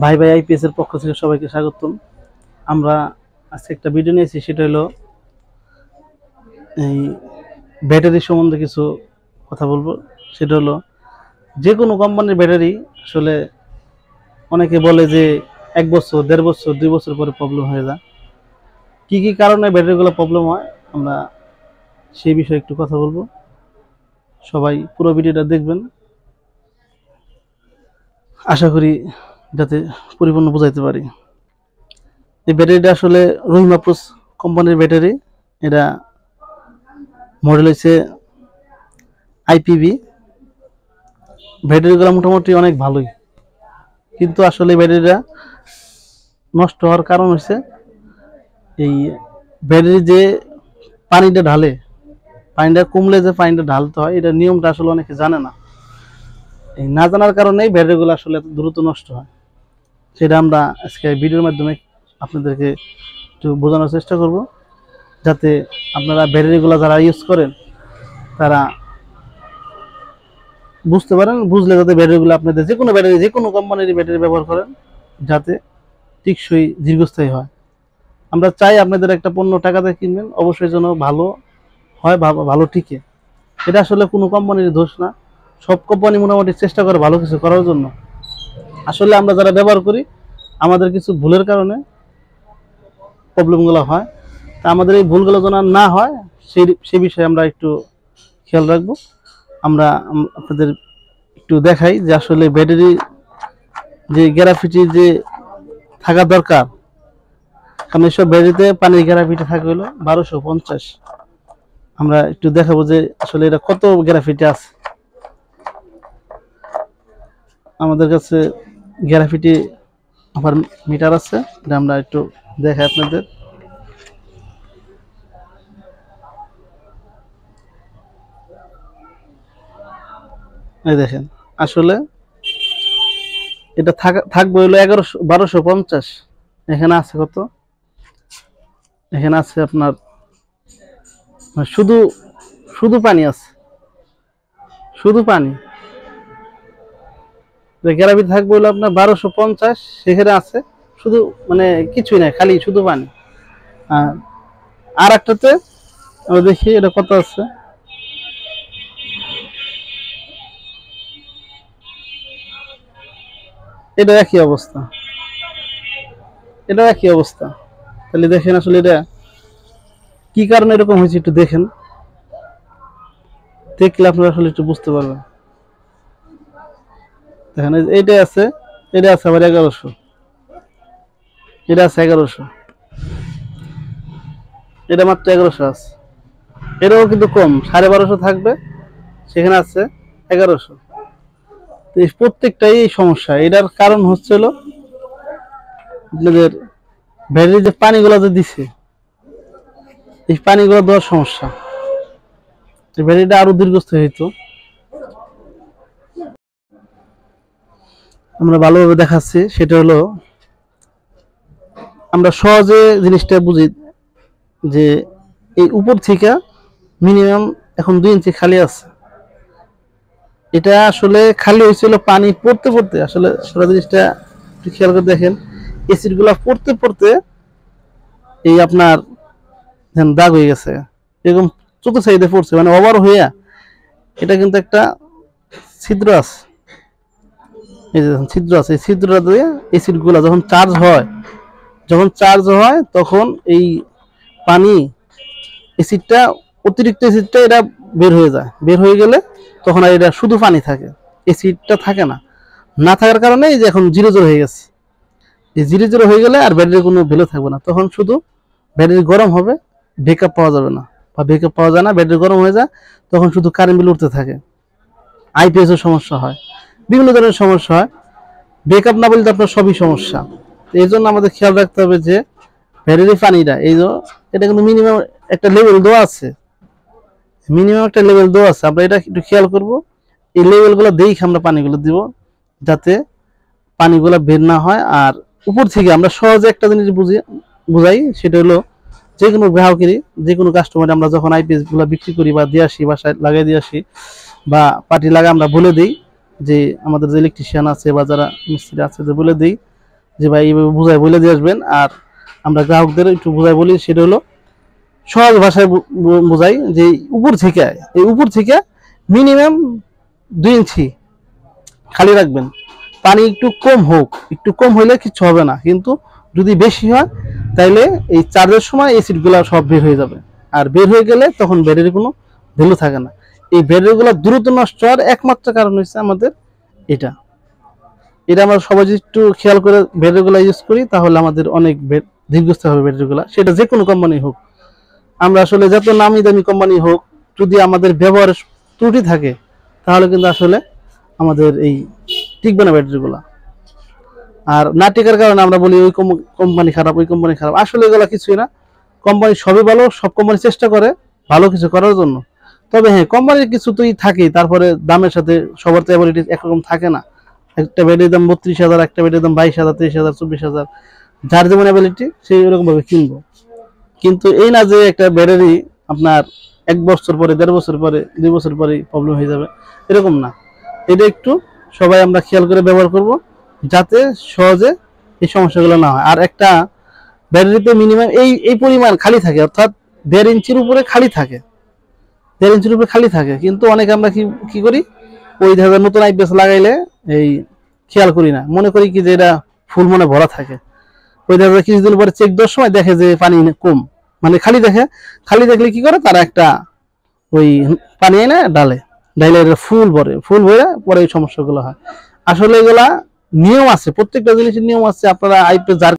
ভাই ভাই আইপিএস এর পক্ষ থেকে সবাইকে স্বাগতম। আমরা আজকে একটা ভিডিও নিয়েছি, সেটা হলো এই ব্যাটারি সম্বন্ধে কিছু কথা বলবো। সেটা হলো যে কোনো কোম্পানির ব্যাটারি আসলে অনেকে বলে যে 1 বছর 1.5 বছর 2 বছর পরে প্রবলেম হয়ে যায়। কি কি কারণে ব্যাটারিগুলো প্রবলেম হয় আমরা সেই বিষয়ে একটু কথা বলবো। সবাই পুরো ভিডিওটা দেখবেন, আশা করি যাতে পরিপূর্ণ বোঝাইতে পারি। এই ব্যাটারিটা আসলে রহিমা প্রোস কোম্পানির ব্যাটারি। এটা মডেল হচ্ছে আইপিবি। ব্যাটারিগুলো মোটামুটি অনেক ভালোই, কিন্তু আসলে ব্যাটারিটা নষ্ট হওয়ার কারণ হচ্ছে এই ব্যাটারি যে পানিটা ঢালে, পানিটা কমলে যে পানিটা ঢালতে হয়, এটা নিয়মটা আসলে অনেকে জানে না। এই না জানার কারণেই ব্যাটারিগুলো আসলে এত দ্রুত নষ্ট হয়। সেটা আমরা আজকে ভিডিওর মাধ্যমে আপনাদেরকে একটু বোঝানোর চেষ্টা করব, যাতে আপনারা ব্যাটারিগুলো যারা ইউজ করেন তারা বুঝতে পারেন। বুঝলে যাতে ব্যাটারিগুলো আপনাদের যে কোনো ব্যাটারি, যে কোনো কোম্পানির ব্যাটারি ব্যবহার করেন যাতে টিকসই দীর্ঘস্থায়ী হয়। আমরা চাই আপনাদের একটা পণ্য টাকাতে কিনবেন, অবশ্যই যেন ভালো হয়, ভালো টিকে। এটা আসলে কোনো কোম্পানির দোষ না। সব কোম্পানি মোটামুটি চেষ্টা করে ভালো কিছু করার জন্য। আসলে আমরা যারা ব্যবহার করি আমাদের কিছু ভুলের কারণে প্রবলেমগুলো হয়। তা আমাদের এই ভুলগুলো যেন না হয় সেই বিষয়ে আমরা একটু খেয়াল রাখবো। আমরা আপনাদের একটু দেখাই যে আসলে ব্যাটারি যে গ্যারাফিটি যে থাকা দরকার, কারণ এইসব ব্যাটারিতে পানির গ্যারাফিটি থাকে হলো 1250। আমরা একটু দেখাবো যে আসলে এটা কত গ্যারাফিটি আছে। আমাদের কাছে গ্যারাফিটি আবার মিটার আছে, এটা আমরা একটু দেখাই আপনাদের। এই দেখেন, আসলে এটা থাকবে হলো 1250। এখানে আছে কত? এখানে আছে আপনার শুধু শুধু পানি আছে, শুধু পানি। গ্যারাফিটি থাকবে হলো আপনার 1250, সেখানে আছে শুধু মানে কিছুই নাই, খালি শুধু পানি। আর একটাতে আমরা দেখি এটা কত আছে। এটা একই অবস্থা, এটা একই অবস্থা। তাহলে দেখেন আসলে এটা কি কারণে এরকম হয়েছে, একটু দেখেন, দেখলে আপনারা আসলে একটু বুঝতে পারবেন। দেখেন এইটাই আছে, এটা আছে আবার 1100, এটা আছে 1100, এটা মাত্র 1100 আছে। এটাও কিন্তু কম, 1250 থাকবে, সেখানে আছে 1100। তো এই প্রত্যেকটাই সমস্যা। এটার কারণ হচ্ছিল আপনাদের ব্যাটারি যে পানিগুলো যে দিছে, এই পানিগুলো দেওয়ার সমস্যা। ব্যাটারিটা আরো দীর্ঘস্থায়ী হইতো। আমরা ভালোভাবে দেখাচ্ছি, সেটা হলো আমরা সহজে জিনিসটা বুঝি যে এই উপর থেকে মিনিমাম এখন 2 ইঞ্চি খালি আছে। এটা আসলে খালি হয়েছিল পানি পড়তে পড়তে। আসলে সারা জিনিসটা একটু খেয়াল করে দেখেন, এসিড গুলা পড়তে পড়তে এই আপনার দাগ হয়ে গেছে, এরকম চতুর্থ সাইডে পড়ছে, মানে ওভার হইয়া এটা কিন্তু একটা ছিদ্র আছে। এই যে ছিদ্র আছে, এই ছিদ্রটা দিয়ে এসিড গুলা যখন চার্জ হয় তখন এই পানি এসিডটা, অতিরিক্ত এসিডটা এটা বের হয়ে যায়। বের হয়ে গেলে তখন আর এটা শুধু পানি থাকে, এসিডটা থাকে না। না থাকার কারণে এই যে এখন 0 হয়ে গেছে। এই 0 হয়ে গেলে আর ব্যাটারির কোনো ভ্যালু থাকবে না। তখন শুধু ব্যাটারি গরম হবে, ব্যাকআপ পাওয়া যাবে না, বা ব্যাকআপ পাওয়া যায় না, ব্যাটারি গরম হয়ে যায়, তখন শুধু কারেন্ট বিল উঠতে থাকে। আইপিএস এর সমস্যা হয়, বিভিন্ন ধরনের সমস্যা হয়। ব্যাকআপ না বলতে আপনার সবই সমস্যা। এই জন্য আমাদের খেয়াল রাখতে হবে যে ব্যাটারি পানিটা এটা কিন্তু মিনিমাম একটা লেভেল দেওয়া আছে, আমরা এটা একটু খেয়াল করব। এই লেভেলগুলো দেখে আমরা পানিগুলো দিব, যাতে পানিগুলো বের না হয়। আর উপর থেকে আমরা সহজে একটা জিনিস বুঝাই, সেটা হলো যে কোনো গ্রাহকেরই, যে কোনো কাস্টমার আমরা যখন আইপিএস গুলো বিক্রি করি বা দিয়ে আসি, বাসায় লাগাই দিয়ে আসি বা পার্টি লাগা, আমরা বলে দিই যে আমাদের যে ইলেকট্রিশিয়ান আছে বা যারা মিস্ত্রি আছে যে বলে দিই যে ভাই এইভাবে বুঝায় বলে দিয়ে আসবেন। আর আমরা গ্রাহকদের একটু বুঝাই বলি, সেটা হলো সহজ ভাষায় বোঝাই যে উপর থেকে মিনিমাম 2 ইঞ্চি খালি রাখবেন। পানি একটু কম হোক, একটু কম হইলে কিছু হবে না, কিন্তু যদি বেশি হয় তাইলে এই চার্জের সময় এই সিটগুলো সব বের হয়ে যাবে। আর বের হয়ে গেলে তখন ব্যাটারি কোনো ভ্যালু থাকে না। এই ব্যাটারিগুলো দ্রুত নষ্ট হওয়ার একমাত্র কারণ হচ্ছে আমাদের এটা এটা আমরা সবাই যদি একটু খেয়াল করে ব্যাটারিগুলো ইউজ করি তাহলে আমাদের অনেক দীর্ঘস্থায়ী হবে ব্যাটারিগুলো, সেটা যে কোনো কোম্পানি হোক। আমরা আসলে যত নামি দামি কোম্পানি হোক, যদি আমাদের ব্যবহারের ত্রুটি থাকে তাহলে কিন্তু আসলে আমাদের এই টিকবে না ব্যাটারিগুলো। আর না টিকার কারণে আমরা বলি ওই কোম্পানি খারাপ, ওই কোম্পানি খারাপ। আসলে এগুলো কিছুই না, কোম্পানি সবই ভালো, সব কোম্পানি চেষ্টা করে ভালো কিছু করার জন্য। তবে হ্যাঁ, কোম্পানির কিছু তুই থাকেই, তারপরে দামের সাথে সবার তো অ্যাবিলিটি একরকম থাকে না। একটা ব্যাটারির দাম 32,000, একটা ব্যাটারির দাম 22,000, 23,000, 24,000, যার যেমন অ্যাবিলিটি সেই ওরকম ভাবে কিনবো। কিন্তু এই না যে একটা ব্যাটারি আপনার 1 বছর পরে, 1.5 বছর পরে, 2 বছর পরে প্রবলেম হয়ে যাবে, এরকম না। এটা একটু সবাই আমরা খেয়াল করে ব্যবহার করব যাতে সহজে এই সমস্যাগুলো না হয়। আর একটা ব্যাটারিতে মিনিমাম এই পরিমাণ খালি থাকে, অর্থাৎ 1.5 ইঞ্চির উপরে খালি থাকে, 1.5 ইঞ্চির উপরে খালি থাকে। কিন্তু অনেকে আমরা কি করি, ওই ধরনের নতুন আইপিএস লাগাইলে এই খেয়াল করি না, মনে করি কি যে এটা ফুল মনে ভরা থাকে। ওই দেখা যায় কিছুদিন পরে চেক দেওয়ার সময় দেখে যে পানি কম, মানে খালি দেখে। খালি দেখলে কি করে, তারা একটা ওই পানি এনে ডালে ফুল ভরে পরে এই সমস্যাগুলো হয়। আসলে এগুলা নিয়ম আছে, প্রত্যেকটা জিনিসের নিয়ম আছে। আপনারা আইপিএস যার